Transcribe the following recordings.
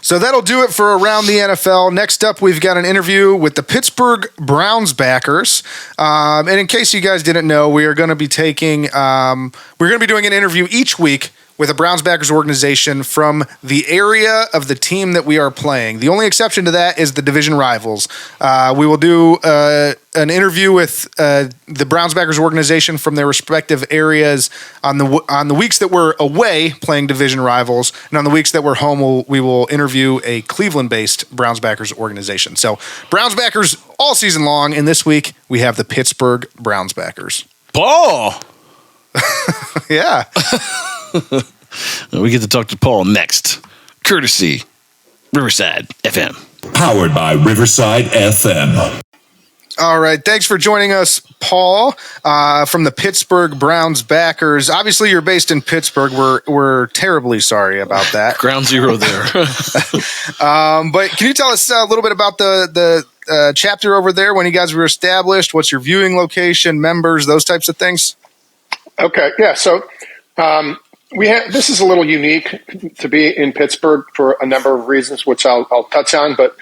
So that'll do it for Around the NFL. Next up, we've got an interview with the Pittsburgh Browns Backers. And in case you guys didn't know, we are going to be doing an interview each week with a Browns Backers organization from the area of the team that we are playing. The only exception to that is the division rivals. We will do an interview with the Browns Backers organization from their respective areas on the weeks that we're away playing division rivals, and on the weeks that we're home, we will interview a Cleveland-based Browns Backers organization. So Browns Backers all season long, and this week we have the Pittsburgh Browns Backers. Paul! Yeah. We get to talk to Paul next, courtesy Riverside FM. Powered by Riverside FM. All right. Thanks for joining us, Paul, from the Pittsburgh Browns Backers. Obviously, you're based in Pittsburgh. We're terribly sorry about that. Ground zero there. But can you tell us a little bit about the chapter over there, when you guys were established? What's your viewing location, members, those types of things? Okay. Yeah. So this is a little unique to be in Pittsburgh for a number of reasons, which I'll touch on. But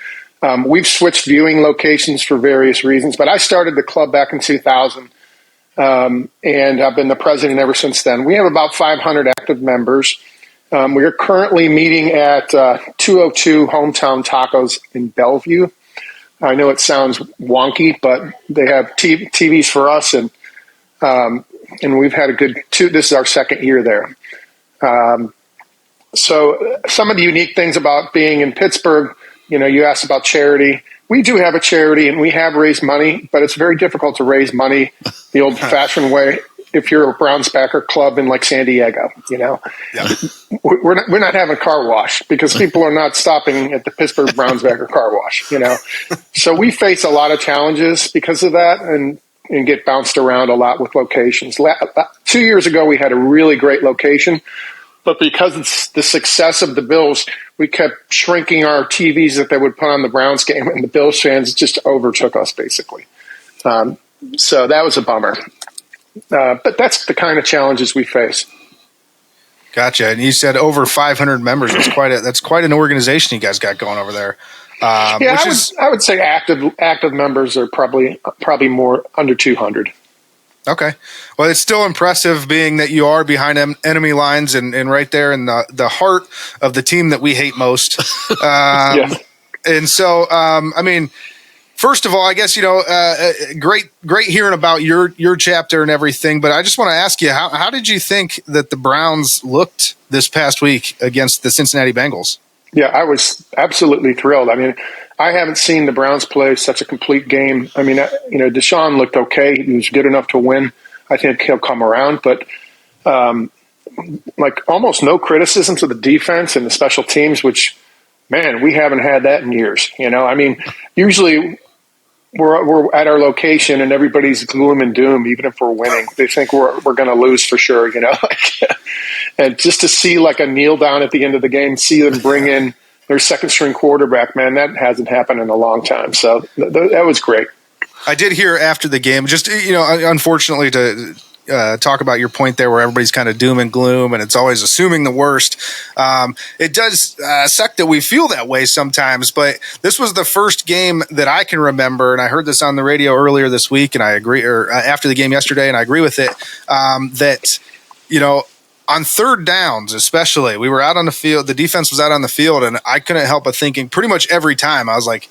we've switched viewing locations for various reasons. But I started the club back in 2000, and I've been the president ever since then. We have about 500 active members. We are currently meeting at 202 Hometown Tacos in Bellevue. I know it sounds wonky, but they have TVs for us, and we've had a good this is our second year there. So some of the unique things about being in Pittsburgh, you asked about charity. We do have a charity, and we have raised money, but it's very difficult to raise money the old-fashioned way if you're a Browns backer club in like San Diego. Yeah. We're not having a car wash because people are not stopping at the Pittsburgh Browns backer car wash. So we face a lot of challenges because of that, and get bounced around a lot with locations. 2 years ago, we had a really great location, but because it's the success of the Bills, we kept shrinking our TVs that they would put on the Browns game, and the Bills fans just overtook us, basically. So that was a bummer. But that's the kind of challenges we face. Gotcha. And you said over 500 members. That's quite an organization you guys got going over there. I would say active members are probably more under 200. Okay. Well, it's still impressive being that you are behind enemy lines and right there in the heart of the team that we hate most. Yeah. And so, first of all, I guess, great hearing about your chapter and everything, but I just want to ask you, how did you think that the Browns looked this past week against the Cincinnati Bengals? Yeah, I was absolutely thrilled. I haven't seen the Browns play such a complete game. Deshaun looked okay. He was good enough to win. I think he'll come around, but almost no criticism to the defense and the special teams, which, man, we haven't had that in years. Usually we're at our location and everybody's gloom and doom, even if we're winning. They think we're going to lose for sure, And just to see a kneel down at the end of the game, see them bring in their second string quarterback, man, that hasn't happened in a long time. So that was great. I did hear after the game, just, unfortunately to talk about your point there where everybody's kind of doom and gloom and it's always assuming the worst. It does suck that we feel that way sometimes, but this was the first game that I can remember, and I heard this on the radio earlier this week, and I agree, or after the game yesterday, and I agree with it, that, on third downs especially, we were out on the field, the defense was out on the field, and I couldn't help but thinking pretty much every time, I was like,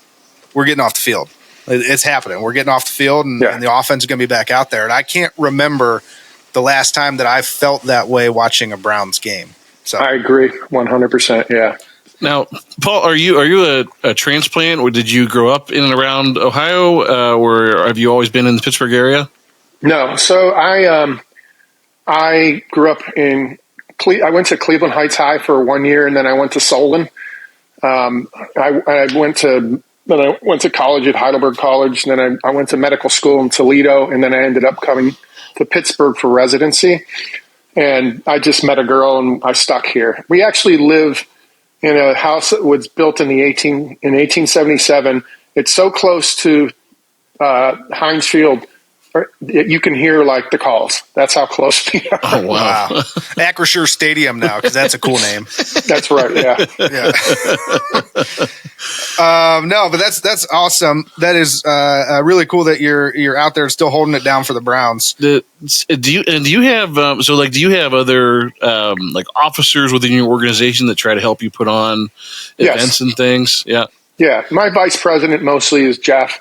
we're getting off the field. It's happening. We're getting off the field, and the offense is going to be back out there. And I can't remember the last time that I felt that way watching a Browns game. So I agree 100%. Yeah. Now, Paul, are you a transplant, or did you grow up in and around Ohio, or have you always been in the Pittsburgh area? No. So I grew up I went to Cleveland Heights High for 1 year, and then I went to Solon. I went to college at Heidelberg College, and then I went to medical school in Toledo, and then I ended up coming to Pittsburgh for residency. And I just met a girl, and I stuck here. We actually live in a house that was built in 1877. It's so close to Heinz Field you can hear like the calls. That's how close we are. Oh, wow. Acrisure Stadium now, because that's a cool name. That's right. Yeah. Yeah. No, but that's awesome. That is really cool that you're out there still holding it down for the Browns. Do you have do you have other like officers within your organization that try to help you put on events and things? Yeah. Yeah. My vice president mostly is Jeff.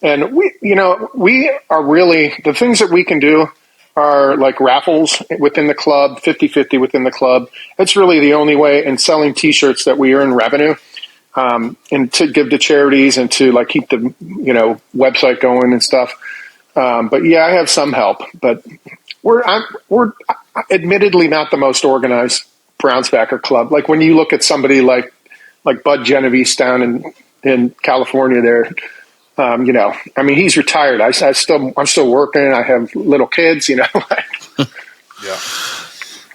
And we are really, the things that we can do are like raffles within the club, 50-50 within the club. It's really the only way, and selling T-shirts that we earn revenue, and to give to charities and to like keep the, website going and stuff. But yeah, I have some help, but we're admittedly not the most organized Browns backer club. Like when you look at somebody like Bud Genovese down in California there, he's retired. I'm still working. I have little kids, Yeah.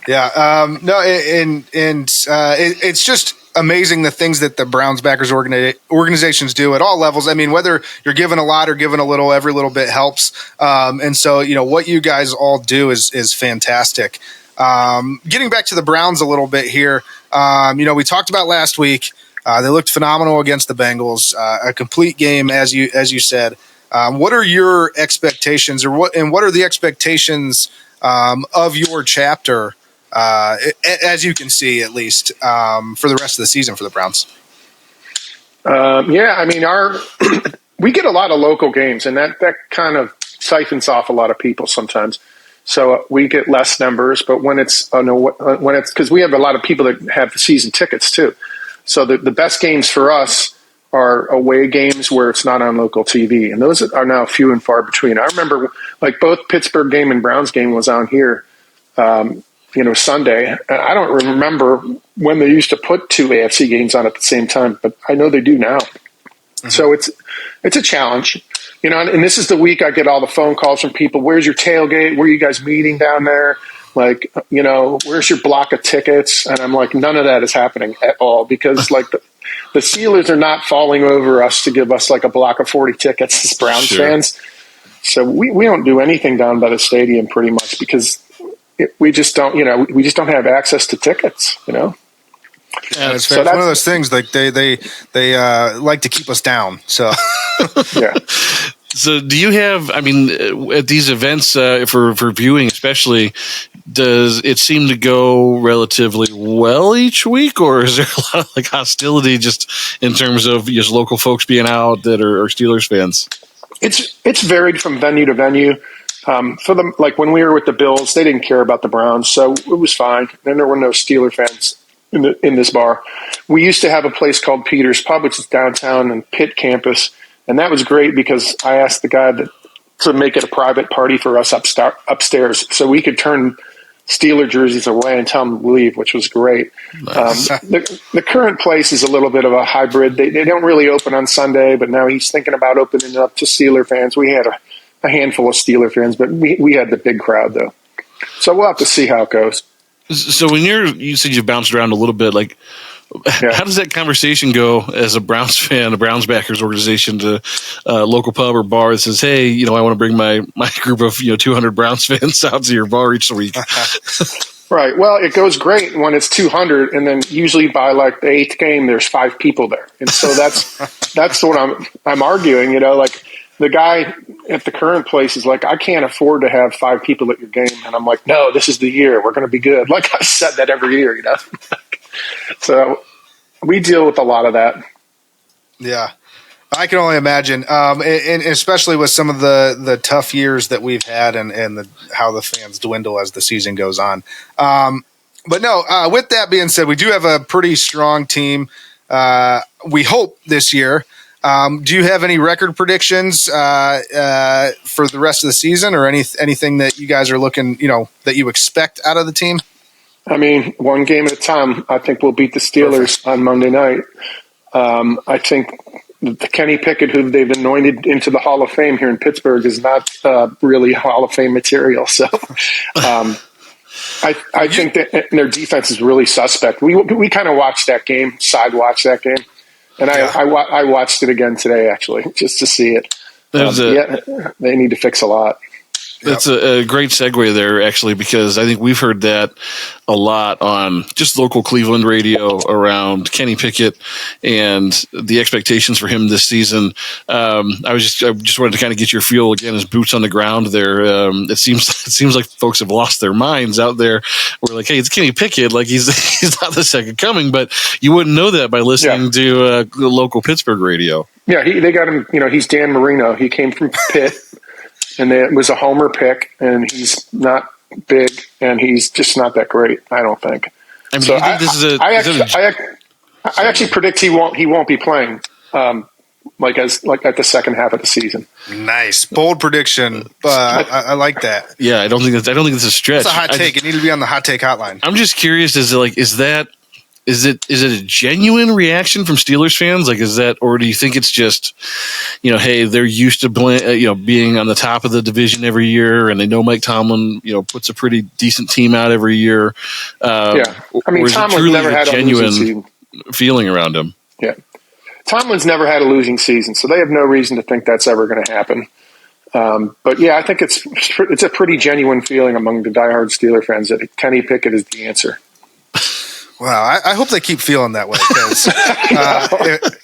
Yeah. No, it's just amazing the things that the Browns backers organizations do at all levels. I mean, whether you're given a lot or given a little, every little bit helps. And so, what you guys all do is fantastic. Getting back to the Browns a little bit here, we talked about last week. They looked phenomenal against the Bengals, a complete game, as you said. What are your expectations, or what are the expectations of your chapter, as you can see, at least for the rest of the season for the Browns? We get a lot of local games, and that kind of siphons off a lot of people sometimes. So we get less numbers, but when it's because we have a lot of people that have season tickets too. So the best games for us are away games where it's not on local TV, and those are now few and far between. I remember like both Pittsburgh game and Browns game was on here, Sunday. I don't remember when they used to put two AFC games on at the same time, but I know they do now. Mm-hmm. So it's a challenge, and this is the week I get all the phone calls from people. Where's your tailgate? Where are you guys meeting down there? Like, where's your block of tickets? And I'm like, none of that is happening at all, because like the Steelers are not falling over us to give us like a block of 40 tickets as Browns fans. So we don't do anything down by the stadium pretty much, because we just don't have access to tickets, Yeah, it's one of those things. Like they like to keep us down. So yeah. So do you have, at these events for viewing especially, does it seem to go relatively well each week, or is there a lot of like hostility just in terms of just local folks being out that are Steelers fans? It's varied from venue to venue. For them, like when we were with the Bills, they didn't care about the Browns, so it was fine. And there were no Steeler fans in this bar. We used to have a place called Peter's Pub, which is downtown in Pitt campus. And that was great because I asked the guy to make it a private party for us upstairs so we could turn Steeler jerseys away and tell them to leave, which was great. Nice. The current place is a little bit of a hybrid. They don't really open on Sunday, but now he's thinking about opening it up to Steeler fans. We had a handful of Steeler fans, but we had the big crowd, though. So we'll have to see how it goes. So when you said you bounced around a little bit, like, how does that conversation go as a Browns fan, a Browns backers organization, to a local pub or bar that says, hey, I want to bring my group of 200 Browns fans out to your bar each week? Right. Well, it goes great when it's 200, and then usually by like the 8th game, there's 5 people there, and so that's what I'm arguing. Like the guy at the current place is like, I can't afford to have 5 people at your game, and I'm like, no, this is the year. We're going to be good. Like I said that every year, So we deal with a lot of that. Yeah, I can only imagine, and especially with some of the tough years that we've had, and how the fans dwindle as the season goes on. But no, with that being said, we do have a pretty strong team. We hope this year. Do you have any record predictions for the rest of the season, or anything that you guys are looking, that you expect out of the team? One game at a time. I think we'll beat the Steelers on Monday night. I think Kenny Pickett, who they've anointed into the Hall of Fame here in Pittsburgh, is not really Hall of Fame material. So I think that their defense is really suspect. We kind of watched that game, watched that game, and I watched it again today, actually, just to see it. They need to fix a lot. That's a great segue there, actually, because I think we've heard that a lot on just local Cleveland radio around Kenny Pickett and the expectations for him this season. I just wanted to kind of get your feel again as boots on the ground there. It seems like folks have lost their minds out there. We're like, hey, it's Kenny Pickett, like he's not the second coming, but you wouldn't know that by listening to the local Pittsburgh radio. Yeah, they got him. He's Dan Marino. He came from Pitt. And it was a homer pick, and he's not big, and he's just not that great, I don't think. I mean, I actually predict he won't be playing, like at the second half of the season. Nice, bold prediction. I like that. Yeah, I don't think that's a stretch. It's a hot take. It needed to be on the hot take hotline. I'm just curious. Is it a genuine reaction from Steelers fans? Like, is that, or do you think it's just, hey, they're used to being on the top of the division every year, and they know Mike Tomlin, puts a pretty decent team out every year. I mean, Tomlin's never had a genuine season. Feeling around him. Yeah, Tomlin's never had a losing season, so they have no reason to think that's ever going to happen. But yeah, I think it's a pretty genuine feeling among the diehard Steeler fans that Kenny Pickett is the answer. Wow, I hope they keep feeling that way, because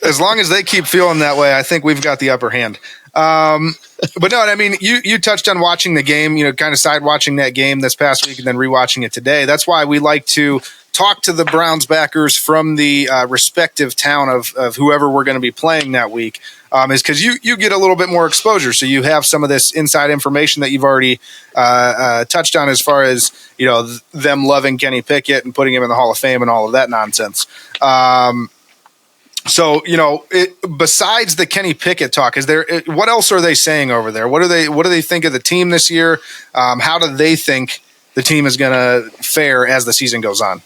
as long as they keep feeling that way, I think we've got the upper hand. But no, I mean, you touched on watching the game, kind of side watching that game this past week and then rewatching it today. That's why we like to talk to the Browns backers from the respective town of whoever we're going to be playing that week, is because you get a little bit more exposure. So you have some of this inside information that you've already touched on as far as, them loving Kenny Pickett and putting him in the Hall of Fame and all of that nonsense. So, besides the Kenny Pickett talk, what else are they saying over there? What do they think of the team this year? How do they think the team is going to fare as the season goes on?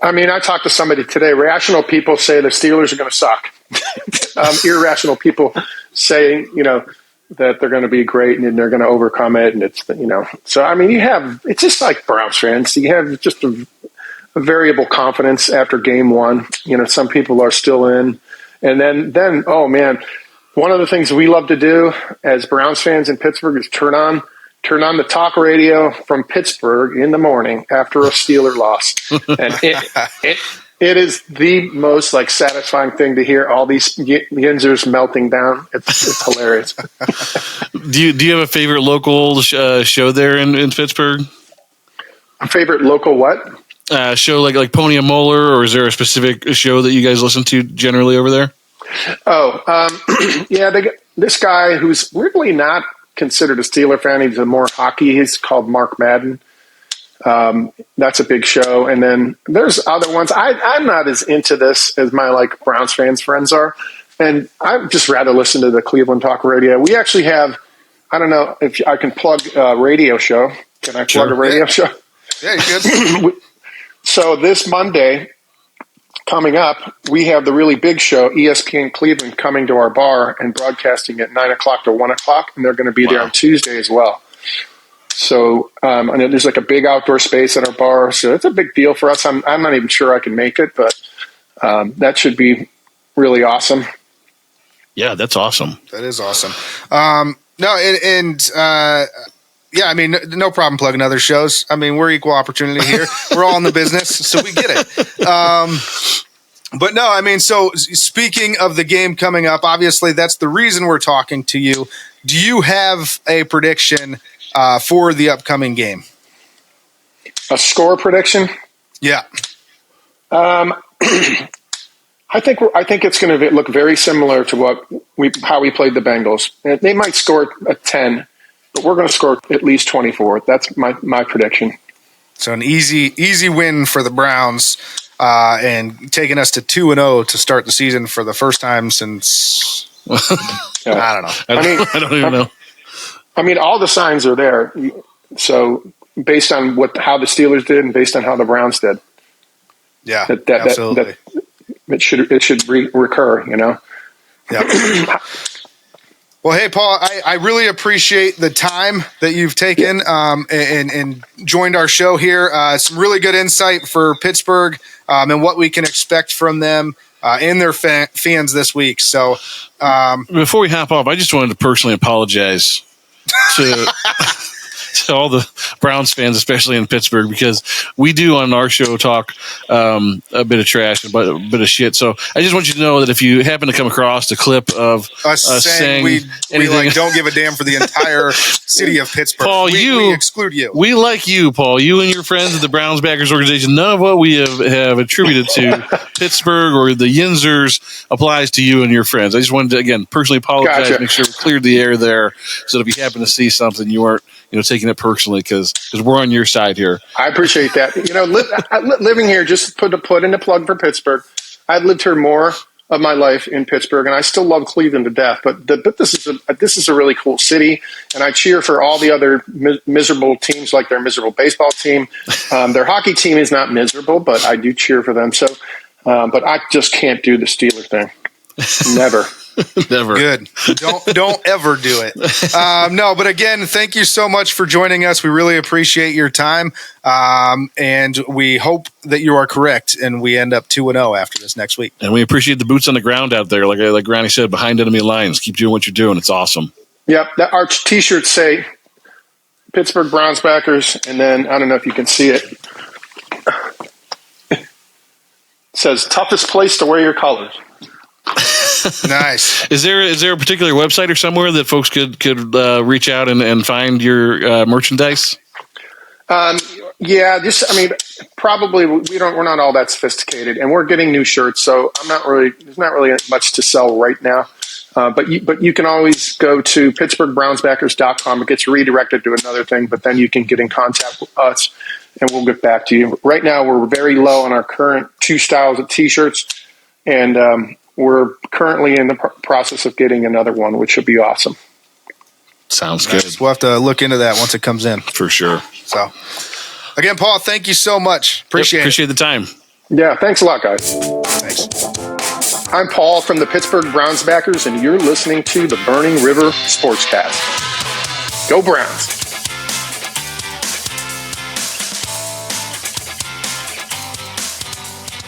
I mean, I talked to somebody today. Rational people say the Steelers are going to suck. Irrational people say, that they're going to be great and they're going to overcome it. And it's, so, I mean, it's just like Browns fans. You have just a variable confidence after game one. Some people are still in. And then, oh man, one of the things we love to do as Browns fans in Pittsburgh is turn on the talk radio from Pittsburgh in the morning after a Steeler loss. And it is the most satisfying thing to hear all these yinzers melting down. It's hilarious. Do you have a favorite local show there in Pittsburgh? A favorite local what? Show like Pony and Moeller, or is there a specific show that you guys listen to generally over there? Yeah, this guy who's really not considered a Steeler fan. He's more hockey. He's called Mark Madden. That's a big show. And then there's other ones. I'm not as into this as my Browns fans friends are. And I'd just rather listen to the Cleveland Talk Radio. We actually have, I don't know if I can plug a radio show. Can I plug a radio show? Yeah, you good. So this Monday coming up, we have the really big show, ESPN Cleveland, coming to our bar and broadcasting at 9 o'clock to 1 o'clock. And they're going to be there on Tuesday as well. So, and there's a big outdoor space at our bar. So it's a big deal for us. I'm not even sure I can make it, but that should be really awesome. Yeah, that's awesome. That is awesome. Yeah, I mean, no problem plugging other shows. I mean, we're equal opportunity here. We're all in the business, so we get it. But no, I mean, so speaking of the game coming up, obviously that's the reason we're talking to you. Do you have a prediction for the upcoming game? A score prediction? Yeah. I think it's going to look very similar to how we played the Bengals. They might score a 10, but we're going to score at least 24. That's my prediction. So an easy win for the Browns, and taking us to 2-0 to start the season for the first time since I don't know. I don't even know. I mean, all the signs are there. So based on how the Steelers did and based on how the Browns did, yeah, absolutely, it should recur. Yeah. Well, hey, Paul, I really appreciate the time that you've taken and joined our show here. Some really good insight for Pittsburgh and what we can expect from them and their fans this week. So before we hop off, I just wanted to personally apologize to all the Browns fans, especially in Pittsburgh, because we do on our show talk a bit of trash, a bit of shit. So I just want you to know that if you happen to come across a clip of us saying we like don't give a damn for the entire city of Pittsburgh, Paul, we exclude you. We like you, Paul. You and your friends at the Browns Backers organization. None of what we have attributed to Pittsburgh or the Yinzers applies to you and your friends. I just wanted to again personally apologize, Gotcha. Make sure we cleared the air there, so that if you happen to see something, you aren't taking it personally, because we're on your side here. I appreciate that. Living here, just put in a plug for Pittsburgh. I've lived here more of my life in Pittsburgh, and I still love Cleveland to death. But this is a really cool city, and I cheer for all the other miserable teams, like their miserable baseball team. Their hockey team is not miserable, but I do cheer for them. So, but I just can't do the Steeler thing. Never. Never. Good. Don't ever do it. No, but again, thank you so much for joining us. We really appreciate your time, and we hope that you are correct, and we end up 2-0 after this next week. And we appreciate the boots on the ground out there, like Granny said, behind enemy lines. Keep doing what you're doing. It's awesome. Yep. Our T-shirts say Pittsburgh Browns Backers, and then I don't know if you can see it. It says toughest place to wear your colors. Nice. Is there a particular website or somewhere that folks could reach out and find your merchandise? Yeah, probably we're not all that sophisticated, and we're getting new shirts, so there's not really much to sell right now. But you can always go to PittsburghBrownsBackers.com. It gets redirected to another thing, but then you can get in contact with us, and we'll get back to you. Right now, we're very low on our current 2 styles of T-shirts, and we're currently in the process of getting another one, which should be awesome. Sounds Nice. good. We'll have to look into that once it comes in. For sure. So, again, Paul, thank you so much. Appreciate the time. Yeah, thanks a lot, guys. Thanks. I'm Paul from the Pittsburgh Browns Backers, and you're listening to the Burning River Sportscast. Go Browns!